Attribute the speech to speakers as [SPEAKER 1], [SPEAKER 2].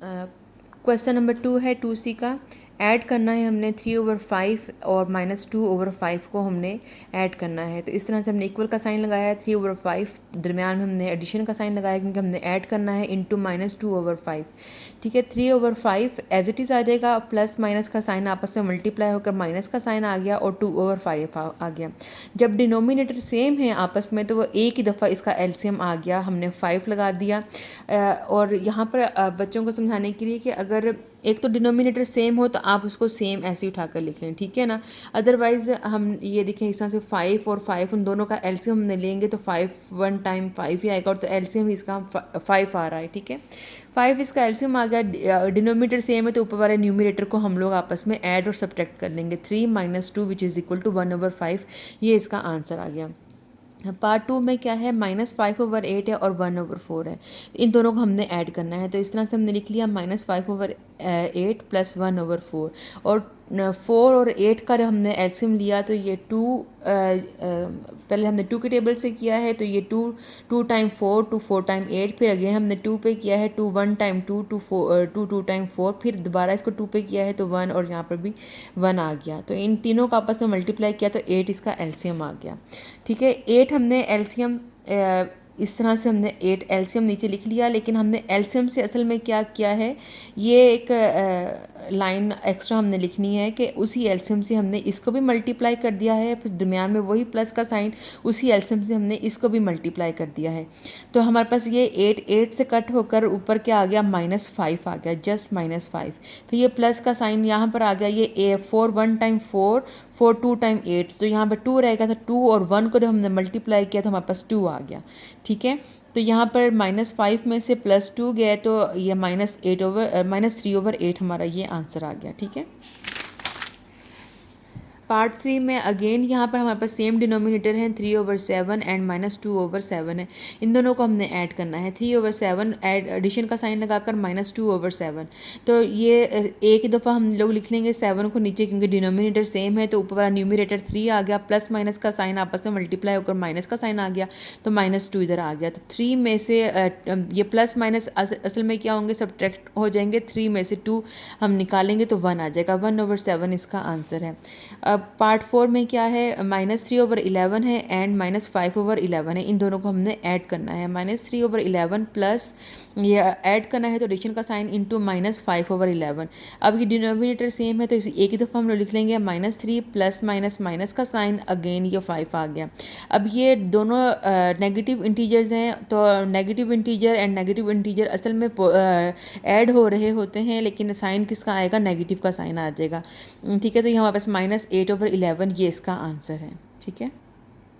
[SPEAKER 1] Question number 2 है 2C का। Add करना है हमने 3/5 और -2/5 को हमने ऐड करना है। तो इस तरह से हमने इक्वल का साइन लगाया है, 3/5 दरमियान में हमने एडिशन का साइन लगाया क्योंकि हमने ऐड करना है इंटू -2/5। ठीक है, 3/5 एज इट इज़ आ जाएगा, प्लस माइनस का साइन आपस में मल्टीप्लाई होकर माइनस का साइन आ गया और 2/5 आ गया। जब डिनोमिनेटर सेम है आपस में तो वो एक ही दफ़ा इसका एलसीएम आ गया, हमने 5 लगा दिया। और यहाँ पर बच्चों को समझाने के लिए कि अगर एक तो डिनोमिनेटर सेम हो तो आप उसको सेम ऐसे ही उठाकर लिख लें, ठीक है ना। अदरवाइज़ हम ये देखें इस तरह से 5 और 5 उन दोनों का एलसीएम हमने लेंगे तो 5 1 टाइम 5 ही आएगा और तो एलसीएम इसका 5 आ रहा है, ठीक है। 5 इसका एलसीएम आ गया, डिनोमिनेटर सेम है तो ऊपर वाले न्यूमिनेटर को हम लोग आपस में ऐड और सब्ट्रैक्ट कर लेंगे। 3 - 2 विच इज़ इक्वल टू 1/5, ये इसका आंसर आ गया। पार्ट 2 में क्या है, -5/8 है और 1/4 है। इन दोनों को हमने ऐड करना है तो इस तरह से हमने लिख लिया -5/8 प्लस 1/4 और 4 और 8 का जब हमने एलसीएम लिया तो ये 2 पहले हमने 2 के टेबल से किया है तो ये 2 टाइम 4 2 4 टाइम 8, फिर अगेन हमने 2 पे किया है 2 1 टाइम 2 2 टाइम 4, फिर दोबारा इसको 2 पे किया है तो 1 और यहाँ पर भी 1 आ गया। तो इन तीनों का आपस में मल्टीप्लाई किया तो 8 इसका एलसीएम आ गया, ठीक है। 8 हमने एलसीएम इस तरह से हमने 8 एलसीएम नीचे लिख लिया, लेकिन हमने एलसीएम से असल में क्या किया है, ये एक लाइन एक्स्ट्रा हमने लिखनी है कि उसी एलसीएम से हमने इसको भी मल्टीप्लाई कर दिया है, फिर दरमियान में वही प्लस का साइन, उसी एलसीएम से हमने इसको भी मल्टीप्लाई कर दिया है। तो हमारे पास ये 8 से कट होकर ऊपर क्या आ गया, -5 आ गया, जस्ट -5। फिर ये प्लस का साइन यहाँ पर आ गया, ये 4 1 टाइम 4 4 2 टाइम 8, तो यहाँ पर 2 रहेगा था, 2 और 1 को जब हमने मल्टीप्लाई किया तो हमारे पास 2 आ गया, ठीक है। तो यहाँ पर -5 में से +2 गया तो ये -3/8 हमारा ये आंसर आ गया, ठीक है। पार्ट 3 में अगेन यहाँ पर हमारे पास सेम डिनोमिनेटर है, 3/7 एंड -2/7 है। इन दोनों को हमने ऐड करना है। 3/7 एडिशन का साइन लगाकर -2/7, तो ये एक ही दफ़ा हम लोग लिख लेंगे 7 को नीचे क्योंकि डिनोमिनेटर सेम है तो ऊपर वाला न्यूमिनेटर 3 आ गया, प्लस माइनस का साइन आपस में मल्टीप्लाई होकर माइनस का साइन आ गया तो -2 इधर आ गया। तो 3 में से ये प्लस माइनस असल में क्या होंगे, सब्ट्रैक्ट हो जाएंगे। 3 में से 2 हम निकालेंगे तो 1 आ जाएगा, 1/7 इसका आंसर है। अब पार्ट 4 में क्या है, -3/11 है एंड -5/11 है। इन दोनों को हमने ऐड करना है। -3/11 प्लस ये ऐड करना है तो एडिशन का साइन इंटू -5/11। अब ये डिनोमिनेटर सेम है तो इसे एक ही दफ़ा हम लोग लिख लेंगे, -3 प्लस माइनस माइनस का साइन, अगेन ये 5 आ गया। अब ये दोनों नेगेटिव इंटीजर्स हैं तो negative integer and negative integer असल में ऐड हो रहे होते हैं, लेकिन साइन किसका आएगा, नेगेटिव का साइन आ जाएगा, ठीक है। तो ये हमारे पास -8/11 ये इसका आंसर है, ठीक है।